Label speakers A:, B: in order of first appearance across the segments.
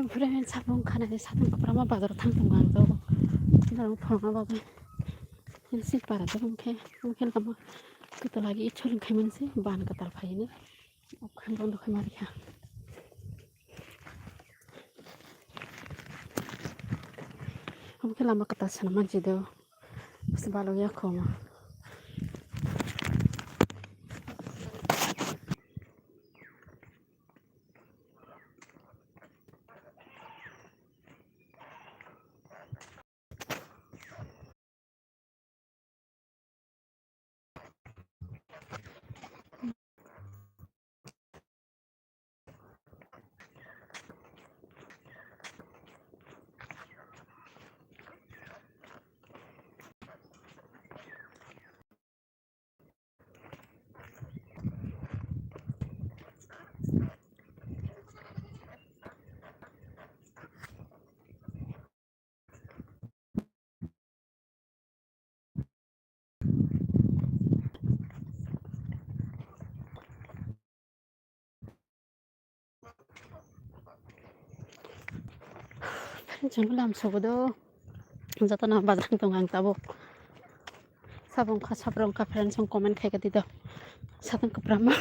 A: 오프라인 사본 칸에 사던 거 브라마 바다로 탕던 거 안도 나랑 방아바고 인신 빠라도 mungkin kamu kita lagi colong kaman sih bahan ketal ini kan bondo kemari ya mungkin lama ketal sana manji do sebalo ya koma 정글 남서고도 jatuh na bazang tungang tabok sabong ka sabrong ka friend song comment khaika dido satang ka brahma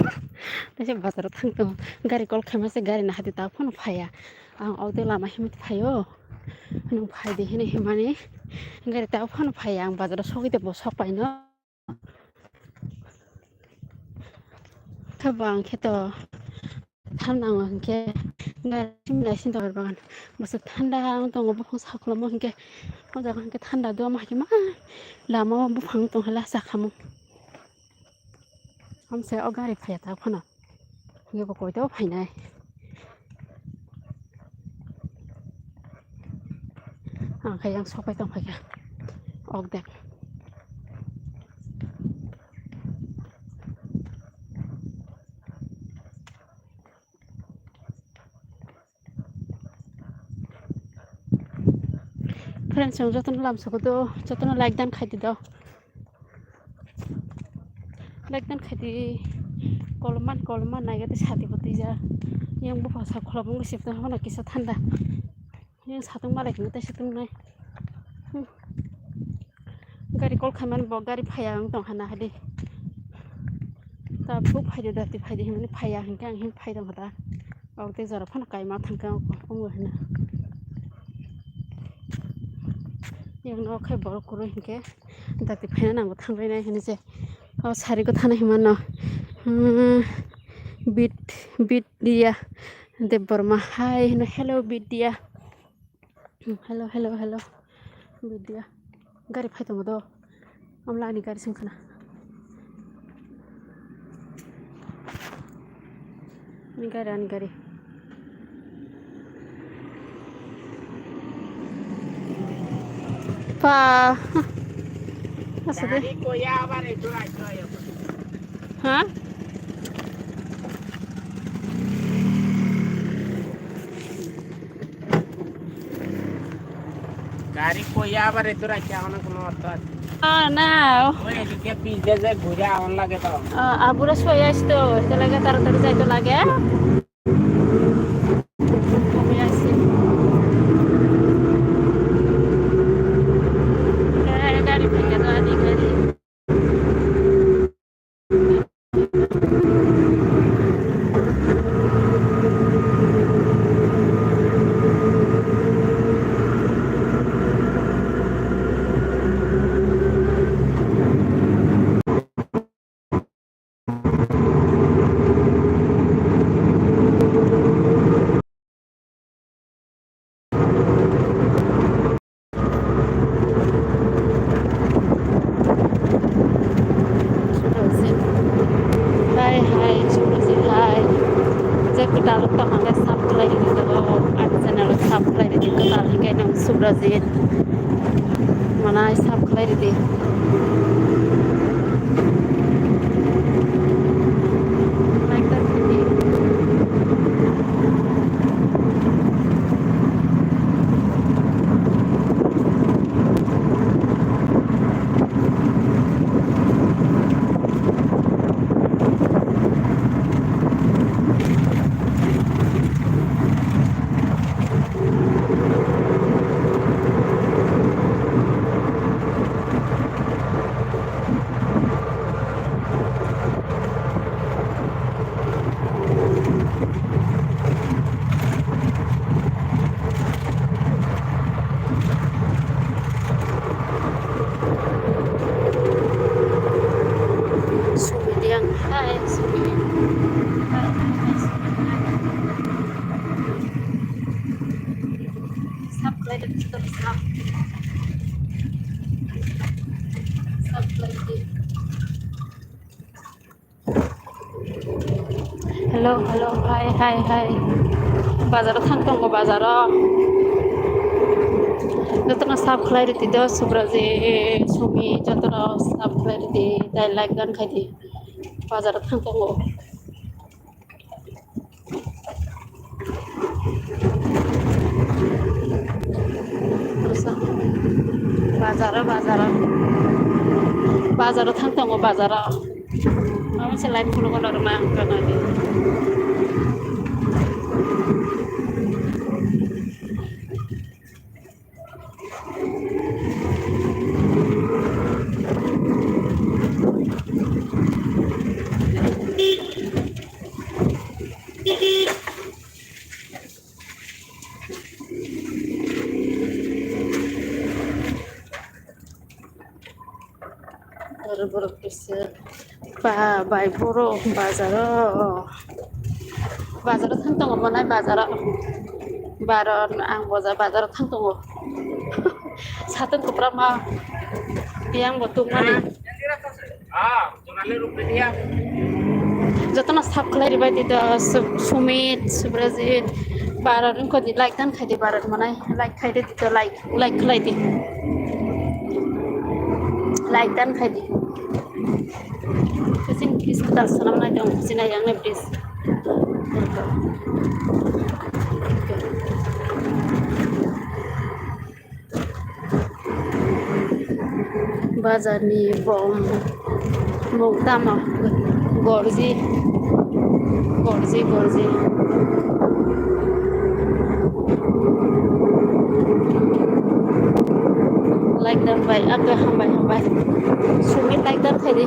A: tese bazar thangtung gari kol khamase gari na hati ta phone phaya ang aude lama himit phayo nung phai de hine himani gari ta phone phaya ang bazar sogite bo sok paino tabang kheto thanang angke gari simna sin dor bagan bas thanda tong bo saklo mo hingke moja hingke thanda do ma hima lama bo phang tong hala sakhamu हमसे अगारि फायता फना ये बो कोइतो फाइनाय आं खायang सबाय दं फायगा अगदे friends जों जतन लामसखौतो जतन like दान खाइदि द लाइक दान खाइदि कलमान नायगाते साथि बति जा yang bu phasa kholabung sip ta hona kisa thanda yang satung malai kini ta satung nai gari kol khaman bo gari phaya ang tong hana hadi ta bu phai da ti phai di himani phaya hingka ang him phai dang hada aw te jara phana kai ma thangka ong hana yang no khai bor kuro hingke da ti phai nang thangai nai hini je aw sari ko thana himano bit dia de Burma hi hello bit dia hello bit dia gari phai to do amla ni gari sing khana ni gari pa asade ko ya bare turai ha गाड़ी को या बारे तुरा क्या होना कोनो होता ना ओए के पीछे से घुरा आवन लगे तो आबुरा सोयास तो ते लगे तारतारी जाय तो लागे गाड़ी फेंके तो आदि गाड़ी Brazil mana isap clarity like that Hello, hello, hi, hi, hi. Bazaar thangtong ko bazaar. Jotona sab khlai riti do subraje sumi jotona sab khlai riti dai like gan khai di. Bazaar thangtong ko. Bazaar thangtong ko bazaar. Mama se live phone ko lor ma ka na di. Boro kise ba bai boro bazaar thangtong ko manai bazaar baron ang bazaar thangtong ko satun ko prama yang botung mani jotona sab khlai ri bai di do sumit subrajit baron ko di like dan khai di baron manai like khai di to like khlai di like dan khai di Kucing please kita salam na dong sina yang ne please bazar ni bom mugtama gorzi like dan bai aga hambai sumit like dan khai di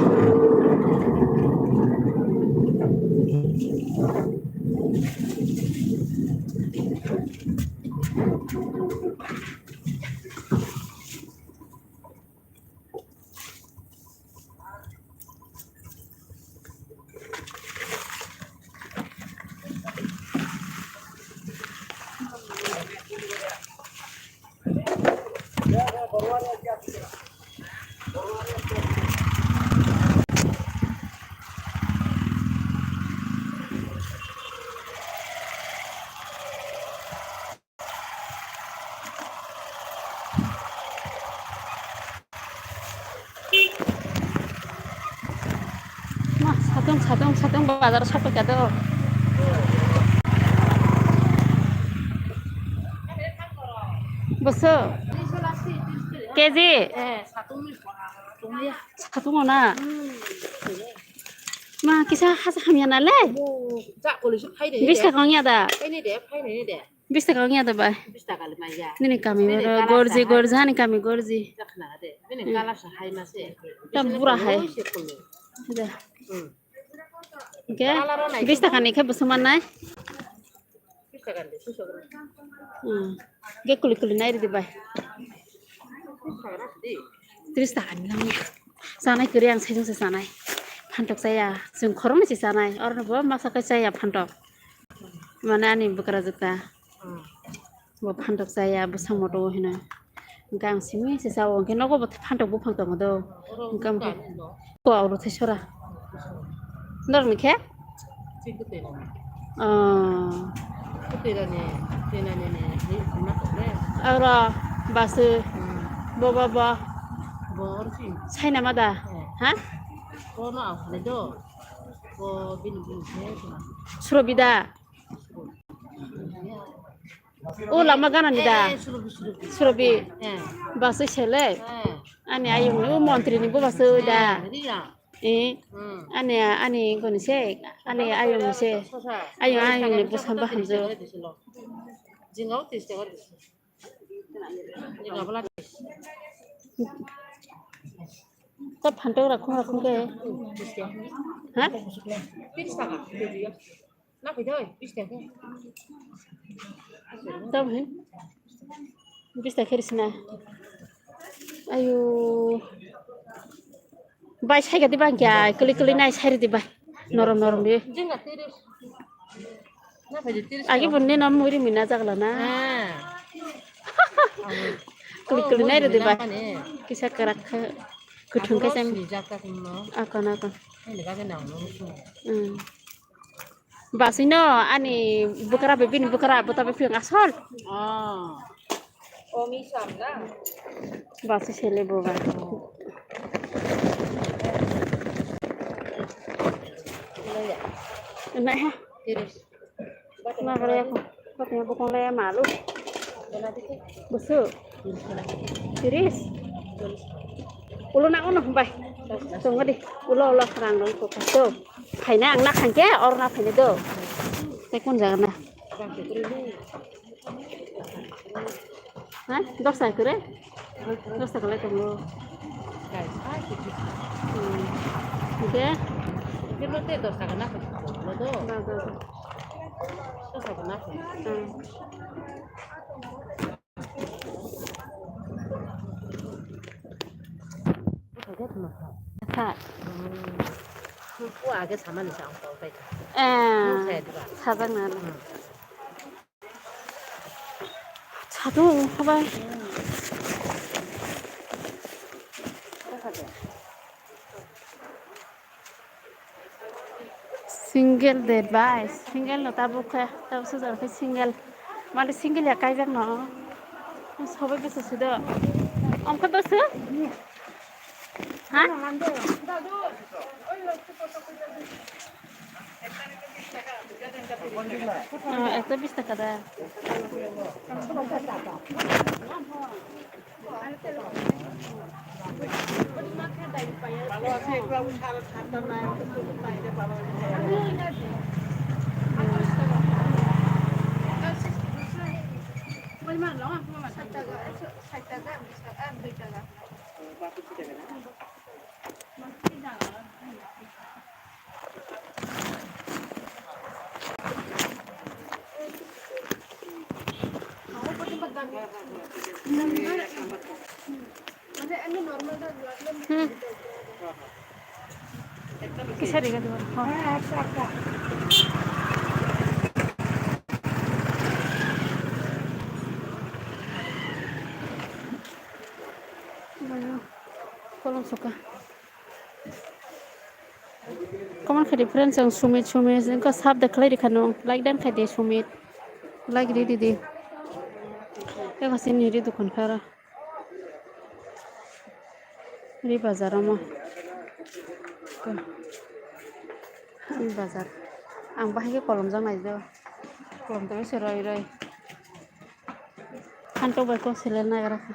A: 사동 바다로 삽을 가도 벌써 깨지 사동이나 마 기사 하자 하면 알래 비슷한 강이다 비슷한 강이다 봐 네 kami gorzi hani kami gorzi tam pura hai Oke, bisa kan ikan bersama naik? Gak kulit naik di bawah. Terus tahan bilangnya, sana kiri yang saya sana. Pantok saya, sungkorom masih sana. Orang bawa masak saya pantok. Mana nih bekerja juga? Bawa pantok saya bersama doa hina. Gang sini sesawa, kena kau pantok bu pantokado. Gang bu awal tu sora. Nor mikhe? Ara basu boba sai nama dah? Hah? Surabida. Oh lama kan anda dah? Surabi. Basu cile. Ani ayam ni menteri ni bu basu dah. Ani kau ni se, ani ayam ni se, ayam ni bos hamba hanjo. Kau pantok rakung ke? Hah? Tahu kan? Bisa kerisna. Ayo. Bai sai gadi bang kya kuli nai sai di bai norom di agi bunne nom muri mina jagla na kuli nai di bai kisa karak Kutung
B: Aburo
A: kesem.
B: sini jaka kuno.
A: Akon akon.
B: Ini kage nang nung su.
A: Basino ani bukara bebin bukara buta bebin asal.
B: Ah. Omi samla.
A: Basi sele boba.
B: Laya.
A: Nah ha.
B: Tiris.
A: Nah kare aku. Katanya bukan le malu.
B: Kena dikit.
A: Busuk.
B: Tiris kena.
A: Tiris.
B: Tiris.
A: Ulo nak uno bay. Tunggu di. Ulo kerang dong kok. Tuh. Kaina ang nak hangke or na kaina do. Tekun jangan nah.
B: Bang Fitri.
A: Hah? Dosa itu re? Dosa kalau tunggu.
B: Guys, ah Fitri.
A: Oke.
B: Kilo te dos kena apa? Lo do.
A: Dah.
B: Dos kena apa? Kage kena.
A: Tak.
B: Ku age sama ni sang ko pai.
A: 사장 나는. 자동 봐봐. Single device. Single no tabu kaya. Tabu sudah ke single. Malah single ya kaya no. Sobat bisa sudah. Om kau dosa? Hah? Itu bisa kada. Kisah dia tu. Kolom suka. Kamu kan difference yang sumit, engkau sab dah kelai di kanong, like dan kai deh sumit, like di. Ya kasih ni di tukun kara. Di bazar ama. Di bazar. Ang bahagia kolom jang aja. Kolom tapi serai. Kantor berko selena ya rasa.